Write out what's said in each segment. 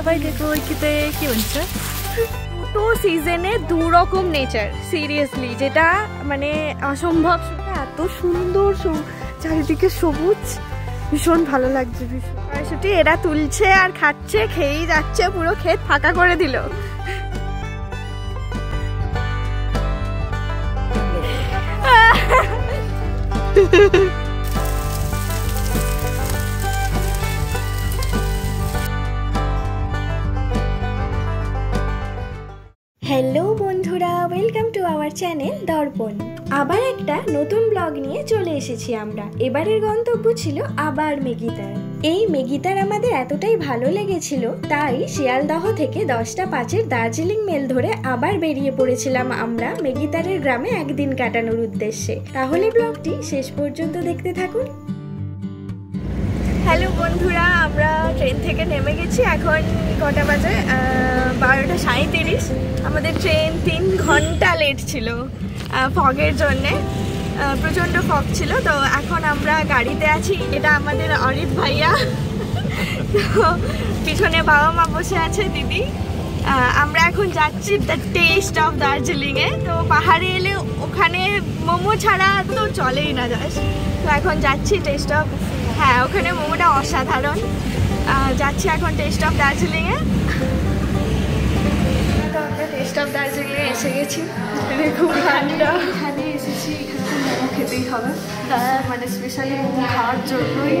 সবাইকে কইতে কি বলছে দুটো সিজনে দু রকম নেচার সিরিয়াসলি, যেটা মানে অসম্ভব। এত সুন্দর চারিদিকে সবুজ, ভীষণ ভালো লাগছে। ভীষণ কড়াইশুঁটি এরা তুলছে আর খাচ্ছে, খেয়েই যাচ্ছে, পুরো ক্ষেত ফাঁকা করে দিল। হ্যালো বন্ধুরা, ওয়েলকাম টু আওয়ার চ্যানেল দর্পণ। আবার একটা নতুন ব্লগ নিয়ে চলে এসেছি আমরা। এবারের গন্তব্য ছিল আবার মেগিতার। এই মেগিতার আমাদের এতটাই ভালো লেগেছিল, তাই শিয়ালদহ থেকে 10টা 5-এর দার্জিলিং মেল ধরে আবার বেরিয়ে পড়েছিলাম আমরা মেগিতারের গ্রামে একদিন কাটানোর উদ্দেশ্যে। তাহলে ব্লগটি শেষ পর্যন্ত দেখতে থাকুন। হ্যালো বন্ধুরা, আমরা ট্রেন থেকে নেমে গেছি। এখন কটা বাজে? 12টা 37। আমাদের ট্রেন 3 ঘন্টা লেট ছিল ফগের জন্যে। প্রচণ্ড ফগ ছিল। তো এখন আমরা গাড়িতে আছি। এটা আমাদের অরিত ভাইয়া, তো পিছনে বাবা মা বসে আছে, দিদি। আমরা এখন যাচ্ছি দ্য টেস্ট অফ দার্জিলিংয়ে। তো পাহাড়ে এলে ওখানে মোমো ছাড়া তো চলেই না যাস। তো এখন যাচ্ছি টেস্ট অফ, হ্যাঁ ওখানে মোমোটা অসাধারণ। যাচ্ছি এখন টেস্ট অফ দার্জিলিংয়ে। তো আমরা টেস্ট অফ দার্জিলিংয়ে এসে গেছি। খুব ঠান্ডা। এখানে এসেছি, এখানে মোমো খেতেই হবে। মানে স্পেশালি মোমো খাওয়ার জন্যই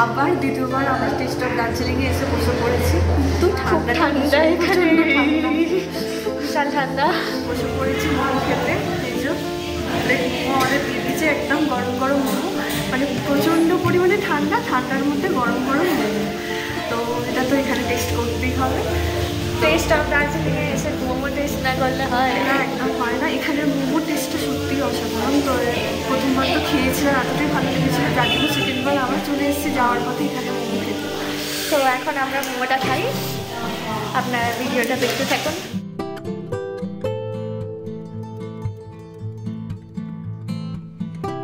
আবার দ্বিতীয়বার আমরা টেস্ট অফ দার্জিলিংয়ে এসে বসে পড়েছি। কিন্তু ঠান্ডা ঠান্ডা, এখানে বিশাল ঠান্ডা। বসে পড়েছি মোমো খেতে। এই যে মোমো অর্ডার দিয়ে দিয়েছে, একদম গরম গরম মোমো। মানে প্রচণ্ড পরিমাণে ঠান্ডা, ঠান্ডার মধ্যে গরম গরম মোমো। তো এটা তো এখানে টেস্ট করতেই হবে। টেস্ট অফ দার্জিলিংয়ে এসে মোমো টেস্ট না করলে হয় না, একদম হয় না। এখানের মোমো টেস্টটা সত্যিই অসাধারণ। তো প্রথমবার তো খেয়েছিলাম, এতটাই ভালো লেগেছিলো, যার জন্য সেকেন্ডবার আবার চলে এসেছি যাওয়ার পথে এখানে মোমো খেতে। তো এখন আমরা মোমোটা খাই, আপনারা ভিডিওটা দেখতে থাকুন।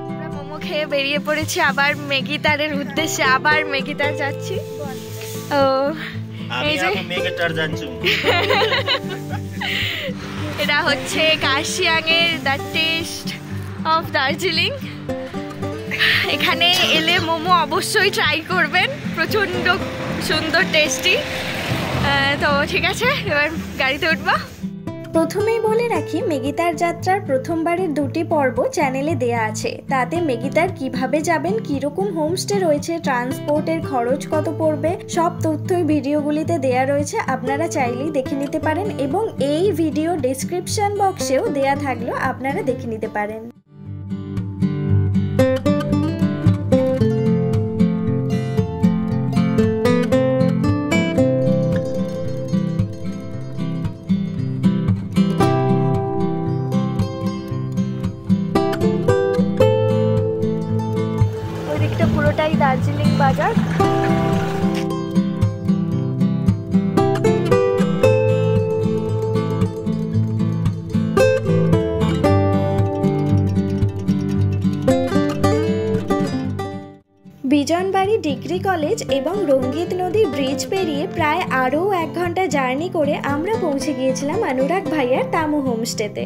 আমরা মোমো খেয়ে বেরিয়ে পড়েছি আবার মেগিতারের উদ্দেশ্যে। আবার মেগিতার যাচ্ছি। ও এই যে মেগিতার যাচ্ছি। এটা হচ্ছে কার্শিয়াংয়ের দ্য টেস্ট অফ দার্জিলিং। এখানে এলে মোমো অবশ্যই ট্রাই করবেন, প্রচণ্ড সুন্দর টেস্টি। তো ঠিক আছে, এবার গাড়িতে উঠবো। প্রথমেই বলে রাখি, মেগিতার যাত্রার প্রথমবারের 2টি পর্ব চ্যানেলে দেয়া আছে। তাতে মেগিতার কিভাবে যাবেন, কিরকম হোমস্টে রয়েছে, ট্রান্সপোর্টের খরচ কত পড়বে, সব তথ্যই ভিডিওগুলিতে দেয়া রয়েছে। আপনারা চাইলেই দেখে নিতে পারেন, এবং এই ভিডিও ডেসক্রিপশন বক্সেও দেয়া থাকলেও আপনারা দেখে নিতে পারেন। পুরোটাই দার্জিলিং বাজার। বিজনবাড়ি ডিগ্রি কলেজ এবং রঙ্গিত নদী ব্রিজ পেরিয়ে প্রায় আরও 1 ঘন্টা জার্নি করে আমরা পৌঁছে গিয়েছিলাম অনুরাগ ভাইয়ার তামু হোমস্টেতে।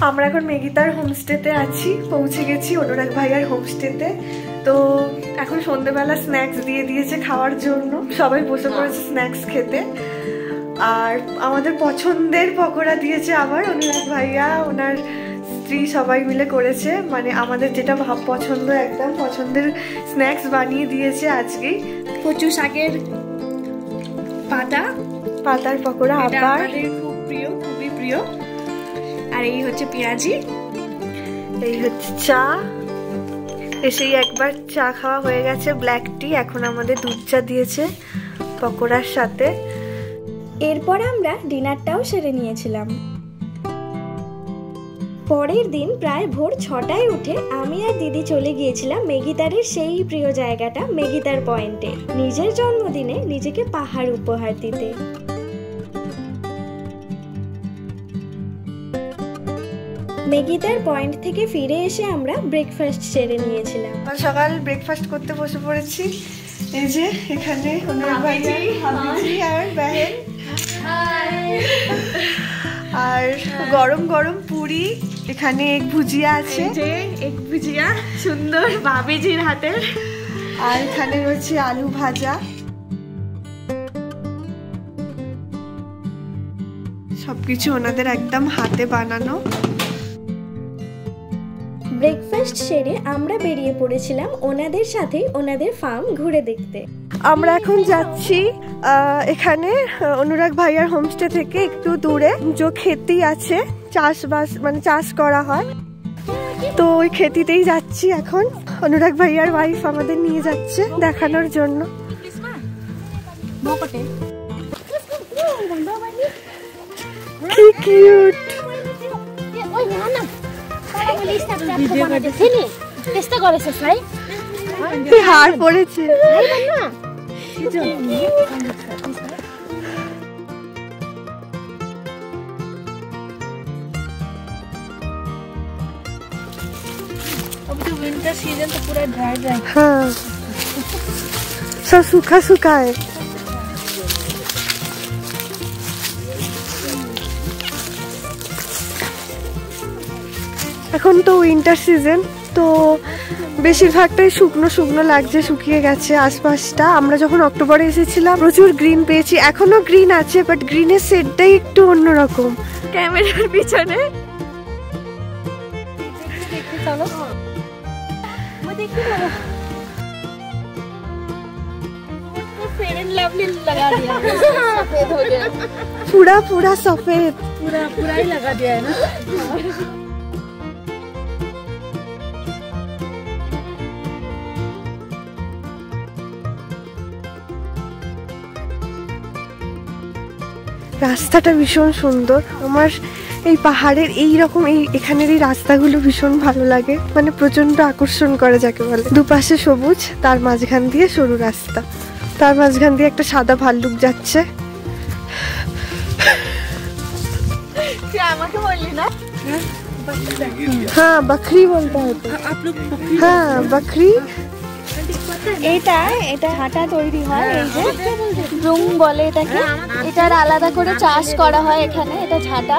আমরা এখন মেগিতার হোমস্টেতে আছি, পৌঁছে গেছি অনুরাগ ভাইয়ার হোমস্টেতে। তো এখন সন্ধ্যেবেলা স্ন্যাক্স দিয়ে দিয়েছে খাওয়ার জন্য, সবাই বসে পড়েছে স্ন্যাক্স খেতে। আর আমাদের পছন্দের পকোড়া দিয়েছে আবার অনুরাগ ভাইয়া, ওনার স্ত্রী সবাই মিলে করেছে। মানে আমাদের যেটা পছন্দ, একদম পছন্দের স্ন্যাক্স বানিয়ে দিয়েছে আজকেই। কচু শাকের পাতার পকোড়া আবার খুব প্রিয়, খুবই প্রিয়। আর এই হচ্ছে পেঁয়াজি, এই হচ্ছে চা। এসেই একবার চা খাওয়া হয়ে গেছে, ব্ল্যাক টি। এখন আমাদের দুধ চা দিয়েছে পকোড়ার সাথে। এরপর আমরা ডিনারটাও সেরে নিয়েছিলাম। পরের দিন প্রায় ভোর 6টায় উঠে আমি আর দিদি চলে গিয়েছিলাম মেগিতারের সেই প্রিয় জায়গাটা মেগিতার পয়েন্টে, নিজের জন্মদিনে নিজেকে পাহাড় উপহার দিতে। মেগিতার পয়েন্ট থেকে ফিরে এসে আমরা ব্রেকফাস্ট সেরে নিয়েছিলাম। সকাল ব্রেকফাস্ট করতে বসে পড়েছি। এই যে এখানে অনুরাগ ভাইয়া, হাবিজি আর বেহেন, আর গরম গরম পুরি, এখানে এক ভুজিয়া আছে, যে এক ভুজিয়া সুন্দর ভাবিজির হাতের, আর এখানে রয়েছে আলু ভাজা। সবকিছু ওনাদের একদম হাতে বানানো। ব্রেকফাস্ট সেরে আমরা বেরিয়ে পড়েছিলাম ওনাদের সাথে ওনাদের ফার্ম ঘুরে দেখতে। আমরা এখন যাচ্ছি এখানে অনুরাগ ভাইয়ার হোমস্টে থেকে একটু দূরে যে খেতি আছে, চাষবাস মানে চাষ করা হয়, তো ওই খেতিতেই যাচ্ছি এখন। অনুরাগ ভাইয়ার ওয়াইফ আমাদের নিয়ে যাচ্ছে দেখানোর জন্য। কি কিউট। হার পড়েছে। विंटर सीजन तो पूरा ड्राई ड्राई। हाँ, सब सूखा सूखा है। এখন তো উইন্টার সিজন, তো বেশিরভাগটাই শুকনো শুকনো লাগছে, শুকিয়ে গেছে আশপাশটা। আমরা যখন অক্টোবরে এসেছিলাম প্রচুর গ্রিন পেয়েছি, এখনো গ্রিন আছে, বাট গ্রিনের শেডটাই একটু অন্যরকম। ক্যামেরার পিছনে पूरा पूरा सफेद, पूरा पूरा ही लगा दिया है ना। রাস্তাটা ভীষণ সুন্দর। আমার এই পাহাড়ের এই রকম এখানের এই রাস্তাগুলো ভীষণ ভালো লাগে, মানে প্রচন্ড আকর্ষণ করে যাকে বলে। দুপাশে সবুজ, তার মাঝখান দিয়ে সরু রাস্তা, তার মাঝখান দিয়ে একটা সাদা ভাল্লুক যাচ্ছে। আমাকে বললি না? হ্যাঁ, বকরি বলতে হতো। হ্যাঁ, বকরি। এটা ঝাঁটা তৈরি হয়, এই যে ব্রুম বলে এটাকে। এটার আলাদা করে চাষ করা হয় এখানে। এটা ঝাঁটা,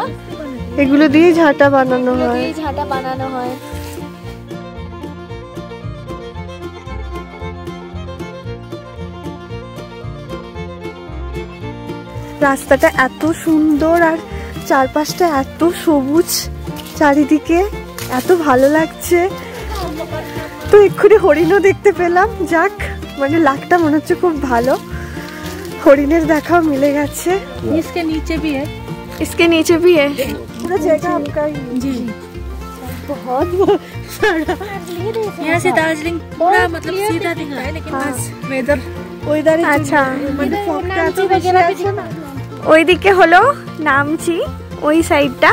এগুলো দিয়ে ঝাঁটা বানানো হয়। ঝাঁটা বানানো হয়। রাস্তাটা এত সুন্দর, আর চারপাশটা এত সবুজ, চারিদিকে এত ভালো লাগছে। তো এক্ষুনি হরিণও দেখতে পেলাম, যাক মানে লাকটা মনে হচ্ছে খুব ভালো। হরিণের দেখাও মিলে গেছে। इसके नीचे भी है, इसके नीचे भी है। पूरा जगह आपका जी बहुत सारा। यहाँ से दार्जिलिंग पूरा मतलब सीधा दिख रहा है, लेकिन बस वेदर ওয়েদার। আচ্ছা, মানে ফগটা এত বেশি আছে না। ওইদিকে হলো নামচি, ওই সাইডটা।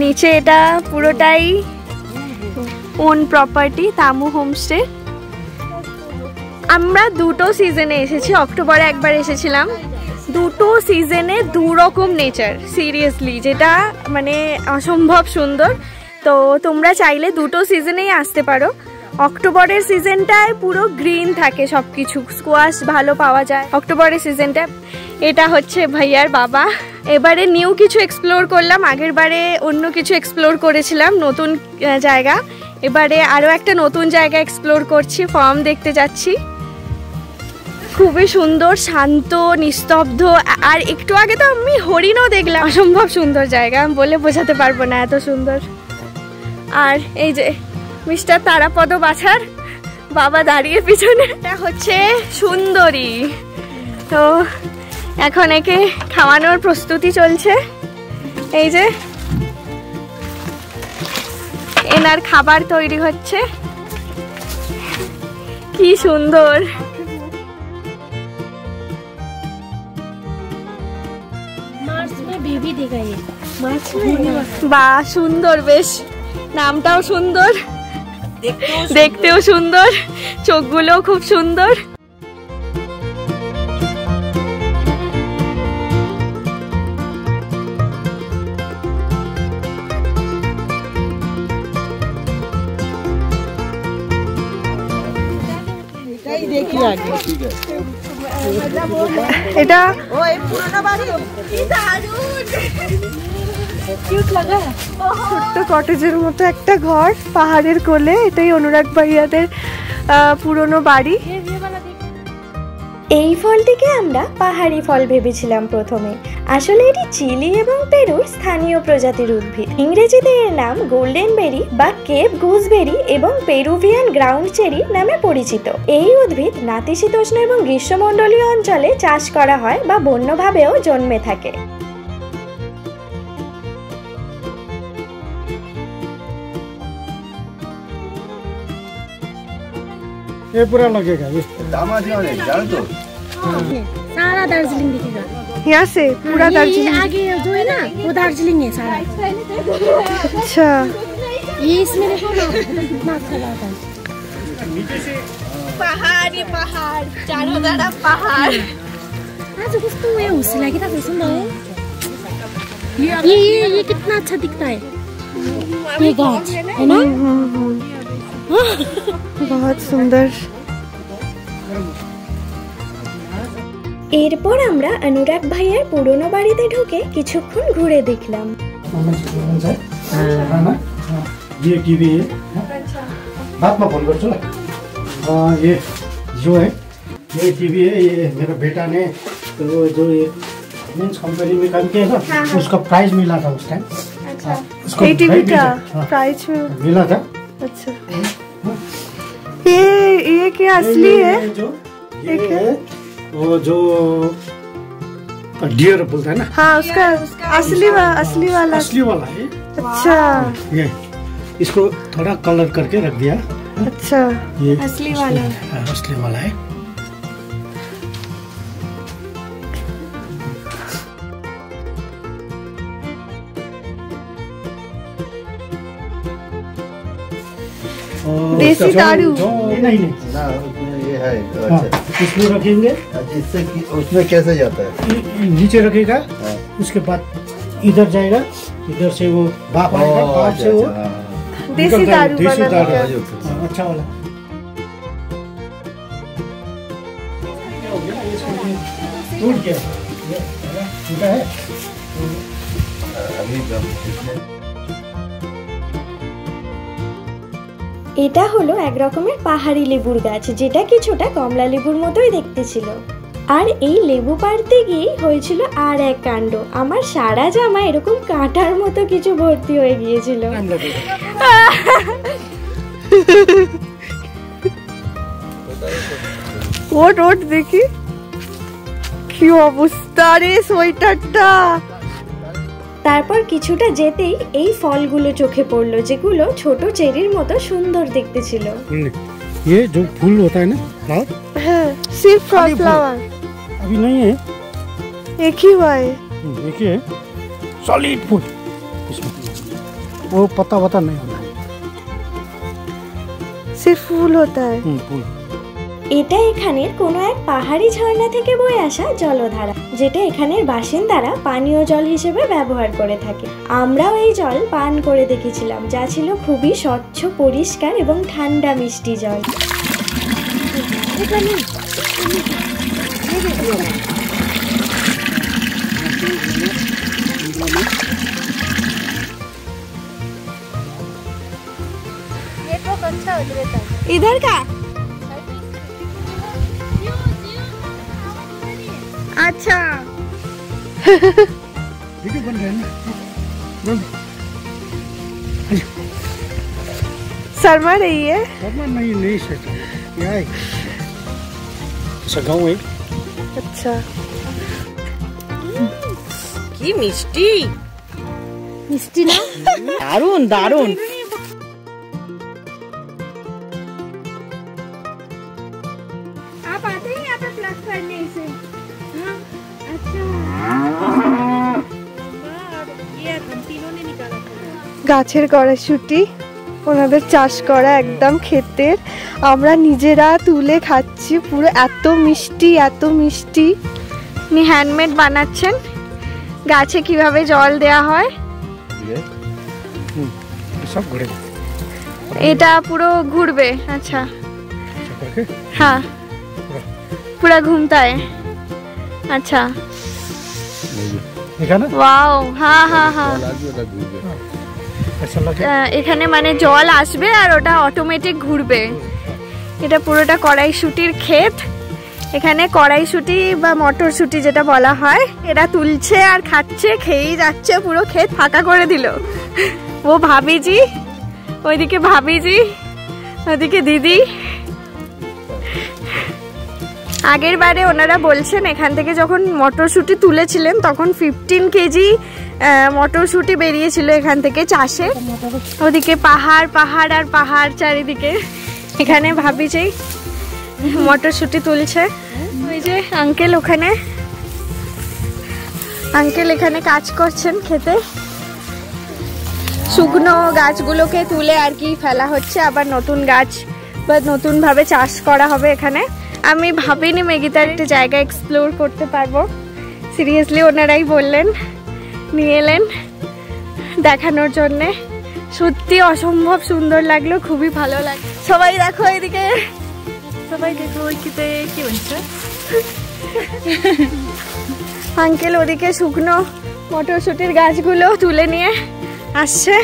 নিচে এটা পুরোটাই ওন প্রপার্টি, তামু হোমস্টে। আমরা দুটো সিজনে এসেছি, অক্টোবরে একবার এসেছিলাম। দুটো সিজনে দু রকম নেচার, সিরিয়াসলি, যেটা মানে অসম্ভব সুন্দর। তো তোমরা চাইলে দুটো সিজনেই আসতে পারো। অক্টোবরের সিজনটায় পুরো গ্রিন থাকে সব কিছু, স্কোয়াশ ভালো পাওয়া যায় অক্টোবরের সিজনটা। এটা হচ্ছে ভাইয়ার বাবা। এবারে নিউ কিছু এক্সপ্লোর করলাম, আগের বারে অন্য কিছু এক্সপ্লোর করেছিলাম, নতুন জায়গা। এবারে আরও একটা নতুন জায়গা এক্সপ্লোর করছি, ফার্ম দেখতে যাচ্ছি। খুবই সুন্দর, শান্ত, নিস্তব্ধ। আর একটু আগে তো আমি হরিণও দেখলাম। অসম্ভব সুন্দর জায়গা, আমি বলে বোঝাতে পারবো না, এত সুন্দর। আর এই যে মিস্টার তারাপদ বাছার বাবা দাঁড়িয়ে পিছনে, এটা হচ্ছে সুন্দরী। তো এখন একে খাওয়ানোর প্রস্তুতি চলছে। এই যে এনার খাবার তৈরি হচ্ছে, কি সুন্দর। বা সুন্দর, বেশ নামটাও সুন্দর, দেখতেও সুন্দর, চোখগুলোও খুব সুন্দর। এটা ছোট্ট কটেজের মতো একটা ঘর পাহাড়ের কোলে। এটাই অনুরাগ ভাইয়াদের পুরনো বাড়ি। এই ফলটিকে আমরা পাহাড়ি ফল ভেবেছিলাম প্রথমে, আসলে এটি চিলি এবং পেরুর স্থানীয় প্রজাতির উদ্ভিদ। ইংরেজিতে এর নাম গোল্ডেন বেরি বা কেপ গুজবেরি এবং পেরুভিয়ান গ্রাউন্ড চেরি নামে পরিচিত। এই উদ্ভিদ নাতিশীতোষ্ণ এবং গ্রীষ্মমণ্ডলীয় অঞ্চলে চাষ করা হয় বা বন্যভাবেও জন্মে থাকে। ये पूरा लगेगा ये सारा दार्जिलिंग दिखेगा। यहाँ से पूरा दार्जिलिंग आगे जो है ना वो दार्जिलिंग है सारा। अच्छा, ये इसमें देखो ना कितना अच्छा लगता है। पहाड़ ही पहाड़, चारों तरफ पहाड़। आज कस्तो है उसी लगी था सुंदर है। ये कितना अच्छा दिखता है ये गाछ है ना। बहुत সুন্দর। এরপর আমরা অনুরাগ ভাইয়ের পুরনো বাড়িতে ঢুকে কিছুক্ষণ ঘুরে দেখলাম। ये टीवी है, बात में फोन कर चलो। ये जो है ये टीवी है, ये मेरा बेटा ने तो जो ये मीन्स कंपनी में काम किया था, उसका प्राइज मिला था उस टाइम। ये टीवी का प्राइज मिला था। अच्छा, ये क्या असली है? ये है वो जो डियर बोलता है ना। हाँ, उसका असली वाला है। अच्छा, ये इसको थोड़ा कलर करके रख दिया। अच्छा, ये असली वाला असली वाला है। देसी दारू नहीं ना उसमें ये है। हाँ, इसमें रखेंगे। इससे उसमें कैसे जाता है? नीचे रखेगा, उसके बाद इधर जाएगा, इधर से वो भाप आएगा, भाप से वो देसी दारू देसी दारू दारू। अच्छा वाला। टूट गया, टूटा है। अभी এটা হলো এক রকমের পাহাড়ি লেবুর গাছ, যেটা কিছুটা কমলা লেবুর মতোই দেখতে ছিল। আর এই লেবু পাড়তে গিয়ে হয়েছিল আর এক কাণ্ড। আমার সারা জামা এরকম কাঁটার মতো কিছু ভর্তি হয়ে গিয়েছিল। ওট দেখি কি অবস্থা রে সোয়েটারটা। তারপর কিছুটা যেতেই এই ফলগুলো চোখে পড়লো, যেগুলো ছোট চেরির মতো সুন্দর দেখতে ছিল। ये जो फूल होता है ना, फ्लावर, हाँ, सिर्फ फ्लावर अभी नहीं है, एक ही हुआ है। देखिए सॉलिड फूल इसमें, वो पत्ता नहीं होता है, सिर्फ फूल होता है। फूल। এটা এখানের কোনো এক পাহাড়ি ঝর্ণা থেকে বয়ে আসা জলধারা, যেটা এখানের বাসিন্দারা পানীয় জল হিসেবে ব্যবহার করে থাকে। আমরাও এই জল পান করে দেখেছিলাম, যা ছিল খুবই স্বচ্ছ, পরিষ্কার এবং ঠান্ডা মিষ্টি জল। इधर का अच्छा वीडियो बन रहा है ना, शर्मा रही है। शर्मा नहीं सेट क्या है, ऐसा गाँव है। अच्छा, কি মিষ্টি মিষ্টি না, দারুন দারুন। आप आते हैं यहाँ पे प्लग करने से? हाँ, अच्छा। গাছের কড়াইশুঁটি ওনাদের চাষ করা একদম ক্ষেতের, আমরা নিজেরা তুলে খাচ্ছি। পুরো এত মিষ্টি উনি হ্যান্ডমেড বানাচ্ছেন। গাছে কিভাবে জল দেয়া হয় सब घुरे এটা পুরো ঘুরবে। আচ্ছা, হ্যাঁ, पूरा घूमता है। अच्छा এখানে वाओ हाँ हाँ हाँ ऐसा लगे এখানে মানে জল আসবে আর ওটা অটোমেটিক ঘুরবে। এটা পুরোটা কড়াইশুটির ক্ষেত। এখানে কড়াইশুটি বা মটরশুটি যেটা বলা হয় এরা তুলছে আর খাচ্ছে, খেয়েই যাচ্ছে, পুরো ক্ষেত ফাঁকা করে দিল। ও ভাবিজি, ওইদিকে ভাবিজি, ওইদিকে দিদি। আগের বারে ওনারা বলছেন এখান থেকে যখন মটরশুটি তুলেছিলেন তখন 15 কেজি মটরশুটি বেরিয়েছিল এখান থেকে চাষে। ওদিকে পাহাড় পাহাড় আর পাহাড় চারিদিকে। এখানে ভাবি যে মটরশুটি তুলছে। ওই যে আঙ্কেল ওখানে, আঙ্কেল এখানে কাজ করছেন খেতে। শুকনো গাছগুলোকে তুলে আর কি ফেলা হচ্ছে, আবার নতুন গাছ বা নতুন ভাবে চাষ করা হবে এখানে। আমি ভাবিনি মেগিতার একটা জায়গা এক্সপ্লোর করতে পারবো। সিরিয়াসলি ওনারাই বললেন, নিয়ে এলেন দেখানোর জন্যে। সত্যি অসম্ভব সুন্দর লাগলো, খুবই ভালো লাগলো। সবাই দেখো এদিকে, সবাই দেখো ওইদিকে কি বলছে। আঙ্কেল ওদিকে শুকনো মটরশুটির গাছগুলো তুলে নিয়ে আসছে।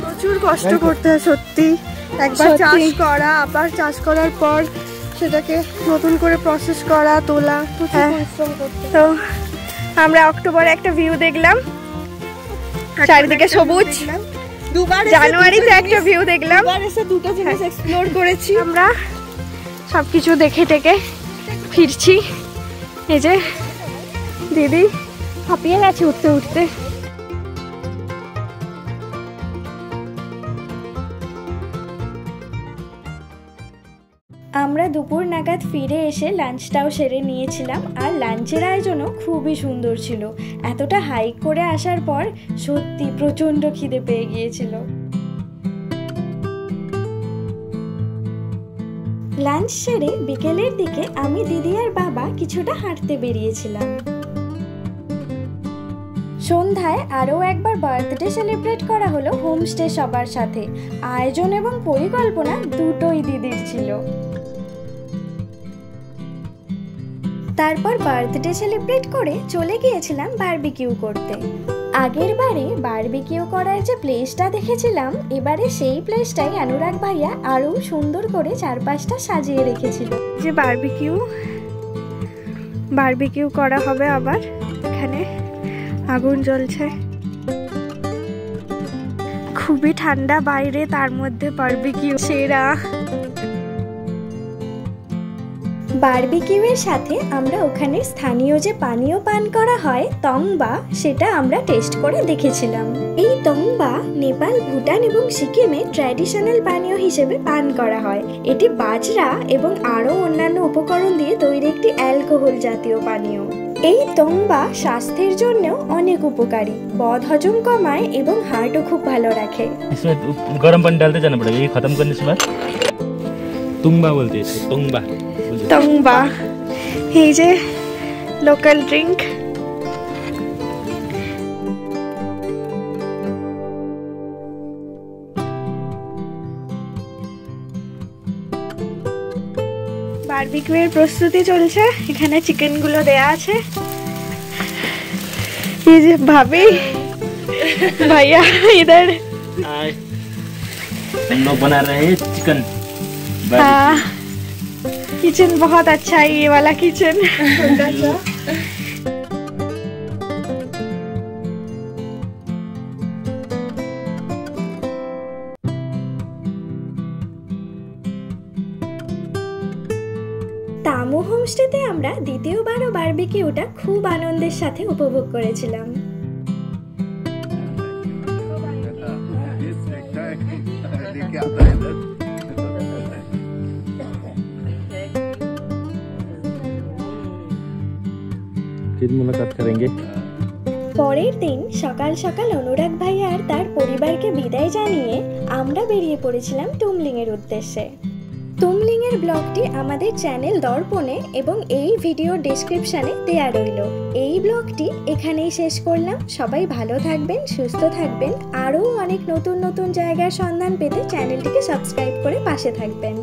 প্রচুর কষ্ট করতে হয় সত্যি, একবার চাষ করা, আবার চাষ করার পর সেটাকে নতুন করে প্রসেস করা, তোলা। তো আমরা অক্টোবরে একটা ভিউ দেখলাম, চারিদিকে সবুজ। জানুয়ারিতে একটা ভিউ দেখলাম, দুটো জিনিস এক্সপ্লোর করেছি আমরা। সবকিছু দেখে টেকে ফিরছি। এই যে দিদি হাঁপিয়ে গেছে উঠতে উঠতে। আমরা দুপুর নাগাদ ফিরে এসে লাঞ্চটাও সেরে নিয়েছিলাম, আর লাঞ্চের আয়োজনও খুবই সুন্দর ছিল। এতটা হাইক করে আসার পর সত্যি প্রচণ্ড খিদে পেয়ে গিয়েছিল। লাঞ্চ সেরে বিকেলের দিকে আমি, দিদি আর বাবা কিছুটা হাঁটতে বেরিয়েছিলাম। সন্ধ্যায় আরও একবার বার্থডে সেলিব্রেট করা হলো হোমস্টে সবার সাথে। আয়োজন এবং পরিকল্পনা দুটোই দিদির ছিল। তারপর বার্থডে সেলিব্রেট করে চলে গিয়েছিলাম বারবিকিউ করতে। আগের বারে বারবিকিউ করার যে প্লেসটা দেখেছিলাম, এবারে সেই প্লেসটাই অনুরাগ ভাইয়া আরও সুন্দর করে চারপাশটা সাজিয়ে রেখেছিল। যে বারবিকিউ করা হবে আবার। এখানে আগুন জ্বলছে, খুবই ঠান্ডা বাইরে, তার মধ্যে বারবিকিউ সেরা। বারবিকিউয়ের সাথে আমরা ওখানে স্থানীয় যে পানীয় পান করা হয় তংবা, সেটা আমরা টেস্ট করে দেখেছিলাম। এই তংবা নেপাল, ভুটান এবং সিকিমে ট্র্যাডিশনাল পানীয় হিসেবে পান করা হয়। এটি বাজরা এবং আরও অন্যান্য উপকরণ দিয়ে তৈরি একটি অ্যালকোহল জাতীয় পানীয়। এই তংবা স্বাস্থ্যের জন্যও অনেক উপকারী, বদহজম কমায় এবং হার্টও খুব ভালো রাখে। গরম পানি ডালতে জানা পড়েगा, ये खत्म करने के बाद तुंबा बोलते हैं, तुंबा তংবা। এই যে লোকাল ড্রিঙ্ক। বারবিকিউয়ের প্রস্তুতি চলছে। এখানে চিকেন গুলো দেয়া আছে। এই যে ভাবি, भैया इधर हम लोग बना रहे हैं चिकन। हाँ, किचन बहुत अच्छा है ये वाला किचन। তামু হোমস্টেতে আমরা দ্বিতীয়বারও বারবিকিউটা খুব আনন্দের সাথে উপভোগ করেছিলাম। फिर मुलाकात करेंगे। পরের দিন সকাল সকাল অনুরাগ ভাইয়া আর তার পরিবারকে বিদায় জানিয়ে আমরা বেরিয়ে পড়েছিলাম তুমলিং এর উদ্দেশ্যে। তুমলিং এর ব্লগটি আমাদের চ্যানেল দর্পণে এবং এই ভিডিও ডেসক্রিপশনে দেয়া রইল। এই ব্লগটি এখানেই শেষ করলাম। সবাই ভালো থাকবেন, সুস্থ থাকবেন। আরও অনেক নতুন নতুন জায়গার সন্ধান পেতে চ্যানেলটিকে সাবস্ক্রাইব করে পাশে থাকবেন।